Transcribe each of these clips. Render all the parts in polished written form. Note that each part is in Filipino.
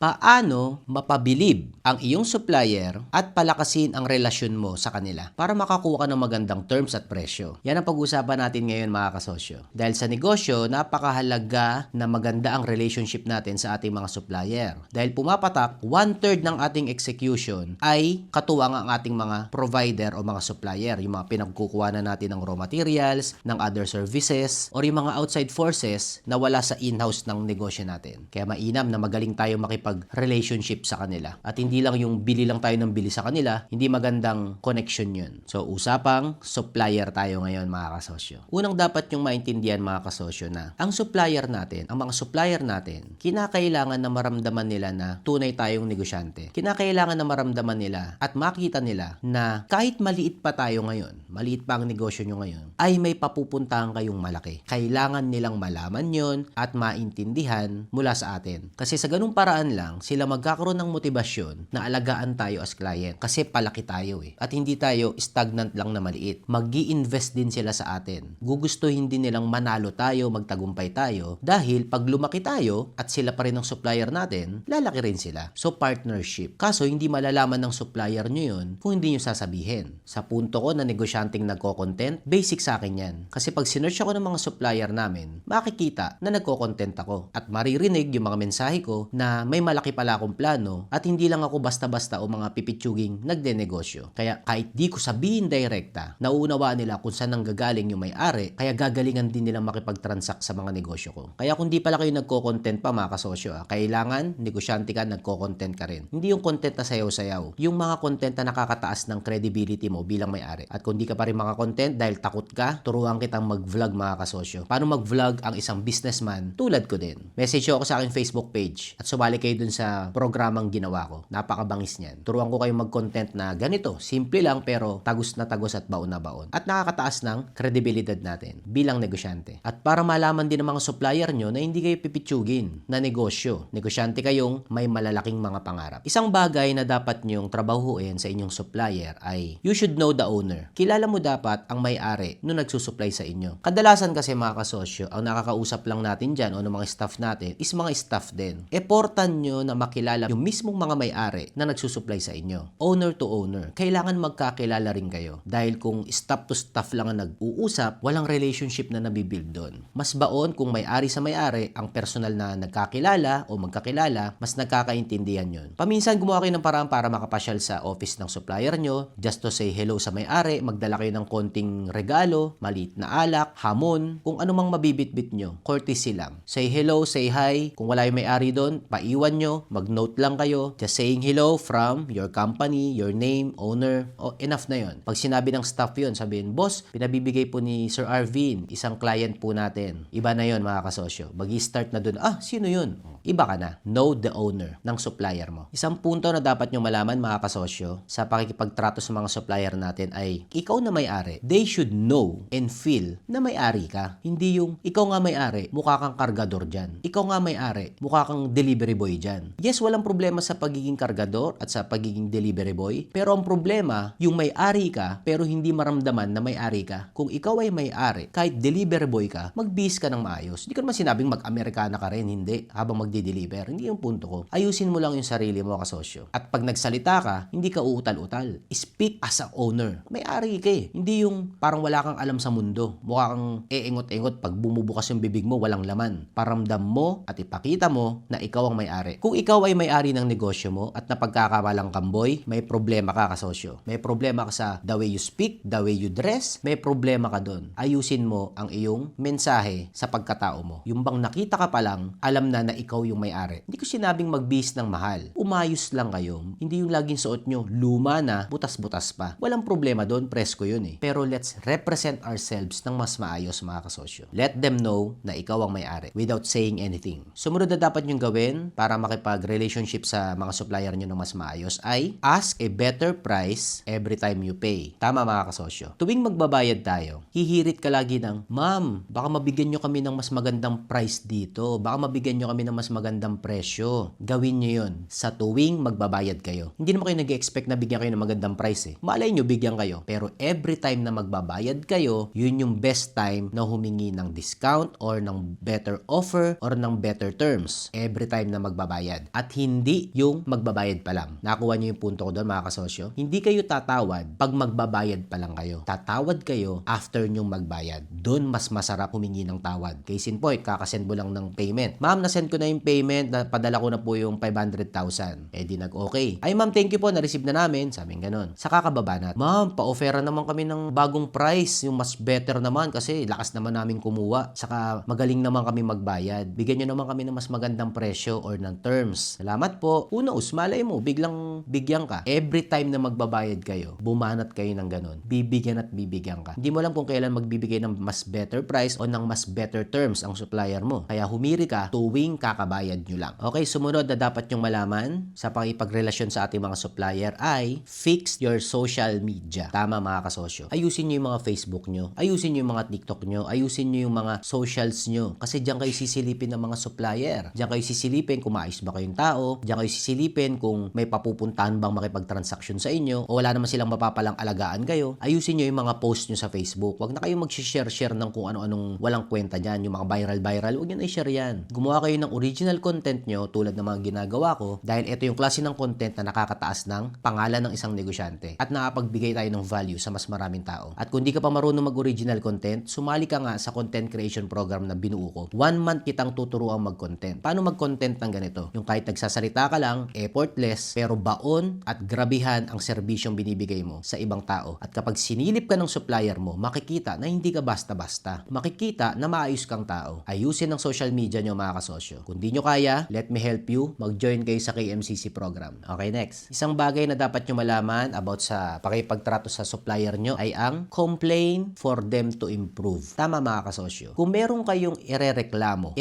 Paano mapabilib ang iyong supplier at palakasin ang relasyon mo sa kanila para makakuha ka ng magandang terms at presyo? Yan ang pag-uusapan natin ngayon mga kasosyo. Dahil sa negosyo, napakahalaga na maganda ang relationship natin sa ating mga supplier. Dahil pumapatak, 1/3 ng ating execution ay katuwang ang ating mga provider o mga supplier. Yung mga pinagkukuha na natin ng raw materials, ng other services, or yung mga outside forces na wala sa in-house ng negosyo natin. Kaya mainam na magaling tayo makipag-relationship sa kanila. At hindi lang yung bili lang tayo ng bili sa kanila, hindi magandang connection yun. So, usapang supplier tayo ngayon mga kasosyo. Unang dapat yung maintindihan mga kasosyo na ang supplier natin, ang mga supplier natin, kinakailangan na maramdaman nila na tunay tayong negosyante. Kinakailangan na maramdaman nila at makita nila na kahit maliit pa tayo ngayon, maliit pa ang negosyo nyo ngayon, ay may papupuntahan kayong malaki. Kailangan nilang malaman yon at maintindihan mula sa atin. Kasi sa ganung paraan lang, sila magkakaroon ng motibasyon na alagaan tayo as client. Kasi palaki tayo eh. At hindi tayo stagnant lang na maliit. Mag-i-invest din sila sa atin. Gugustuhin din nilang manalo tayo, magtagumpay tayo. Dahil pag lumaki tayo at sila pa rin ang supplier natin, lalaki rin sila. So partnership. Kaso hindi malalaman ng supplier nyo yun kung hindi nyo sasabihin. Sa punto ko na negosyanteng nagko-content, basic sa akin yan. Kasi pag sinearch ako ng mga supplier namin, makikita na nagko-content ako. At maririnig yung mga mensahe ko na may malaki pala akong plano at hindi lang ako basta-basta o mga pipitsuging nagdenegosyo. Kaya kahit di ko sabihin direkta, nauunawaan nila kung saan nanggagaling yung may-ari, kaya gagalingan din nilang makipag-transact sa mga negosyo ko. Kaya kung di pala kayo nagko-content pa mga kasosyo, kailangan negosyante ka, nagko-content ka rin. Hindi yung content na sayaw-sayaw, yung mga content na nakakataas ng credibility mo bilang may-ari. At kung di ka pa rin maka-content dahil takot ka, turuan kitang mag-vlog mga kasosyo. Paano mag-vlog ang isang businessman tulad ko din? Message ako sa aking Facebook page at sumali kayo dun sa programang ginawa ko. Napakabangis niyan. Turuan ko kayong mag-content na ganito. Simple lang pero tagos na tagos at baon na baon. At nakakataas ng kredibilidad natin bilang negosyante. At para malaman din ng mga supplier nyo na hindi kayo pipitsugin na negosyo. Negosyante kayong may malalaking mga pangarap. Isang bagay na dapat nyong trabahuin sa inyong supplier ay you should know the owner. Kilala mo dapat ang may-ari nung nagsusupply sa inyo. Kadalasan kasi mga kasosyo, ang nakakausap lang natin dyan o ng mga staff natin is mga staff din. Important nyo na makilala yung mismong mga may-ari na nagsusupply sa inyo. Owner to owner. Kailangan magkakilala rin kayo. Dahil kung staff to staff lang ang nag-uusap, walang relationship na nabibuild doon. Mas baon kung may-ari sa may-ari, ang personal na nagkakilala o magkakilala, mas nagkakaintindihan yun. Paminsan gumawa kayo ng paraan para makapasyal sa office ng supplier nyo, just to say hello sa may-ari, magdala kayo ng konting regalo, maliit na alak, hamon, kung anumang mabibitbit nyo, courtesy lang. Say hello, say hi, kung wala yung may-ari doon, paiwan nyo, mag-note lang kayo, just saying hello from your company, your name, owner, enough na yon. Pag sinabi ng staff yun, sabihin, boss, pinabibigay po ni Sir Arvin, isang client po natin. Iba na yon mga kasosyo. Mag-i-start na doon, sino yun? Iba ka na. Know the owner ng supplier mo. Isang punto na dapat nyo malaman mga kasosyo sa pakikipagtrato sa mga supplier natin ay ikaw na may-ari. They should know and feel na may-ari ka. Hindi yung ikaw nga may-ari, mukha kang kargador dyan. Ikaw nga may-ari, mukha kang delivery boy dyan. Yes, walang problema sa pagiging kargador at sa pagiging delivery boy. Pero ang problema, yung may-ari ka pero hindi maramdaman na may-ari ka. Kung ikaw ay may-ari, kahit delivery boy ka, mag-bis ka ng maayos. Hindi ko naman sinabing mag-Amerikana ka rin, hindi. Habang magdi-deliver. Hindi yung punto ko. Ayusin mo lang yung sarili mo kasosyo. At pag nagsalita ka, hindi ka uutal-utal. Speak as a owner. May-ari ka eh. Hindi yung parang wala kang alam sa mundo. Mukha kang eengot-engot pag bumubukas yung bibig mo, walang laman. Paramdam mo at ipakita mo na ikaw ang may-ari. Kung ikaw ay may-ari ng negosyo mo at napagkakamalang kamboy, may problema ka kasosyo. May problema ka sa the way you speak, the way you dress, may problema ka doon. Ayusin mo ang iyong mensahe sa pagkatao mo. Yung bang nakita ka pa lang, alam na ikaw yung may-ari. Hindi ko sinabing magbihis ng mahal. Umayos lang kayo. Hindi yung laging suot nyo, luma na, butas-butas pa. Walang problema doon, presko yun eh. Pero let's represent ourselves ng mas maayos mga kasosyo. Let them know na ikaw ang may-ari without saying anything. Sumunod na dapat nyong gawin para makipag-relationship sa mga supplier nyo ng mas maayos ay ask a better price every time you pay. Tama mga kasosyo. Tuwing magbabayad tayo, hihirit ka lagi ng, ma'am, baka mabigyan nyo kami ng mas magandang price dito. Baka mabigyan nyo kami ng mas magandang presyo. Gawin nyo yun sa tuwing magbabayad kayo. Hindi naman kayo nag-expect na bigyan kayo ng magandang price eh. Malay nyo, bigyan kayo. Pero every time na magbabayad kayo, yun yung best time na humingi ng discount or ng better offer or ng better terms. Every time na magbabayad magbabayad. At hindi yung magbabayad pa lang. Nakuha niyo yung punto ko doon mga kasosyo? Hindi kayo tatawad pag magbabayad pa lang kayo. Tatawad kayo after nyong magbayad. Doon mas masarap humingi ng tawad. Case in point, kakasend mo lang ng payment. Ma'am, nasend ko na yung payment, padala ko na po yung 500,000. Eh di nag-okay. Ay ma'am, thank you po, na-receive na namin. Sabing ganun. Saka kababa natin. Ma'am, pa-offera naman kami ng bagong price. Yung mas better naman kasi lakas naman namin kumuha. Saka magaling naman kami magbayad. Bigyan nyo naman kami ng mas magandang presyo or ng terms. Salamat po. Who knows, malay mo, biglang bigyan ka. Every time na magbabayad kayo, bumanat kayo ng ganun. Bibigyan at bibigyan ka. Hindi mo alam kung kailan magbibigay ng mas better price o ng mas better terms ang supplier mo. Kaya humiri ka tuwing kakabayad nyo lang. Okay, sumunod na dapat yung malaman sa pakipagrelasyon sa ating mga supplier ay fix your social media. Tama mga kasosyo. Ayusin nyo yung mga Facebook nyo. Ayusin nyo yung mga TikTok nyo. Ayusin nyo yung mga socials nyo. Kasi diyan kayo sisilipin ng mga supplier. Diyan kayo sisilipin kung maayos ba kayong tao. Diyan kayo sisilipin kung may papupuntahan bang makipagtransaksyon sa inyo o wala naman silang mapapalang alagaan kayo. Ayusin nyo yung mga post nyo sa Facebook. Huwag na kayo mag-share ng kung ano-anong walang kwenta dyan. Yung mga viral. Huwag nyo na i-share yan. Gumawa kayo ng original content nyo tulad ng mga ginagawa ko dahil ito yung klase ng content na nakakataas ng pangalan ng isang negosyante at nakapagbigay tayo ng value sa mas maraming tao. At kung di ka pa marunong mag-original content, sumali ka nga sa content creation program na binuo ko. 1 month kitang tuturuan mag-content. Paano mag-content ng ganito? Yung kahit nagsasalita ka lang, effortless, pero baon at grabihan ang serbisyong binibigay mo sa ibang tao. At kapag sinilip ka ng supplier mo, makikita na hindi ka basta-basta. Makikita na maayos kang tao. Ayusin ang social media nyo mga kasosyo. Kung di nyo kaya, let me help you. Mag-join kayo sa KMCC program. Okay, next. Isang bagay na dapat nyo malaman about sa pakipagtrato sa supplier nyo ay ang complain for them to improve. Tama mga kasosyo. Kung meron kayong irereklamo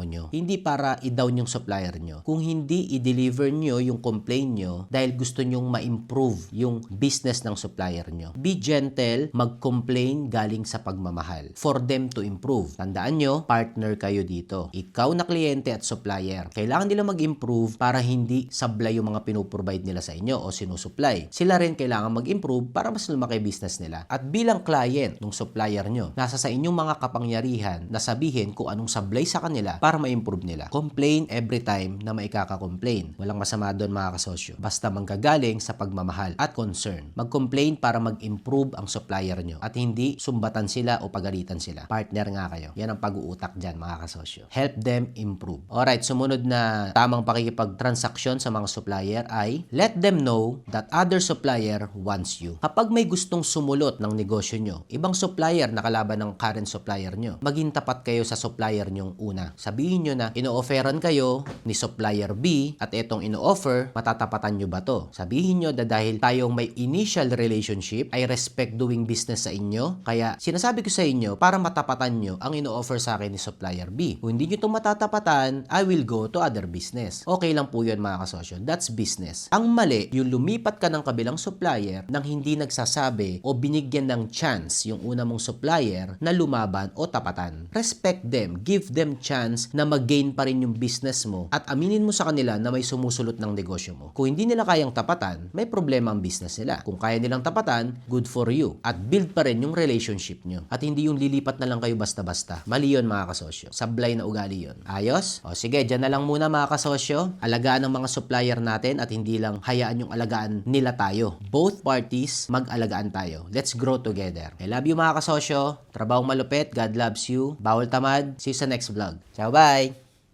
nyo. Hindi para i-down yung supplier nyo. Kung hindi i-deliver nyo yung complaint nyo dahil gusto nyong ma-improve yung business ng supplier nyo. Be gentle, mag-complain galing sa pagmamahal. For them to improve. Tandaan nyo, partner kayo dito. Ikaw na kliyente at supplier. Kailangan nila mag-improve para hindi sablay yung mga pinuprovide nila sa inyo o sinusupply. Sila rin kailangan mag-improve para mas lumaki business nila. At bilang client ng supplier nyo, nasa sa inyong mga kapangyarihan na sabihin kung anong sablay sa kanila para ma-improve nila. Complain every time na maikaka-complain. Walang masama doon mga kasosyo. Basta manggagaling sa pagmamahal at concern. Mag-complain para mag-improve ang supplier nyo at hindi sumbatan sila o pagalitan sila. Partner nga kayo. Yan ang pag-uutak dyan mga kasosyo. Help them improve. Alright, sumunod na tamang pakikipag-transaksyon sa mga supplier ay let them know that other supplier wants you. Kapag may gustong sumulot ng negosyo nyo, ibang supplier na kalaban ng current supplier nyo, maging tapat kayo sa supplier nyong una. Sabihin nyo na ino-offeran kayo ni supplier B at etong ino-offer, matatapatan nyo ba to? Sabihin nyo na dahil tayong may initial relationship, I respect doing business sa inyo, kaya sinasabi ko sa inyo para matapatan nyo ang ino-offer sa akin ni supplier B. Kung hindi nyo itong matatapatan, I will go to other business. Okay lang po yun mga kasosyo. That's business. Ang mali, yung lumipat ka ng kabilang supplier nang hindi nagsasabi o binigyan ng chance yung una mong supplier na lumaban o tapatan. Respect them. Give them chance na mag-gain pa rin yung business mo at aminin mo sa kanila na may sumusulot ng negosyo mo. Kung hindi nila kayang tapatan, may problema ang business nila. Kung kaya nilang tapatan, good for you. At build pa rin yung relationship nyo. At hindi yung lilipat na lang kayo basta-basta. Mali yun mga kasosyo. Sablay na ugali yun. Ayos? O sige, dyan na lang muna mga kasosyo. Alagaan ng mga supplier natin at hindi lang hayaan yung alagaan nila tayo. Both parties, mag-alagaan tayo. Let's grow together. I love you mga kasosyo. Trabaho malupit. God loves you. Bawal tamad. See you sa next vlog. Ciao, bye!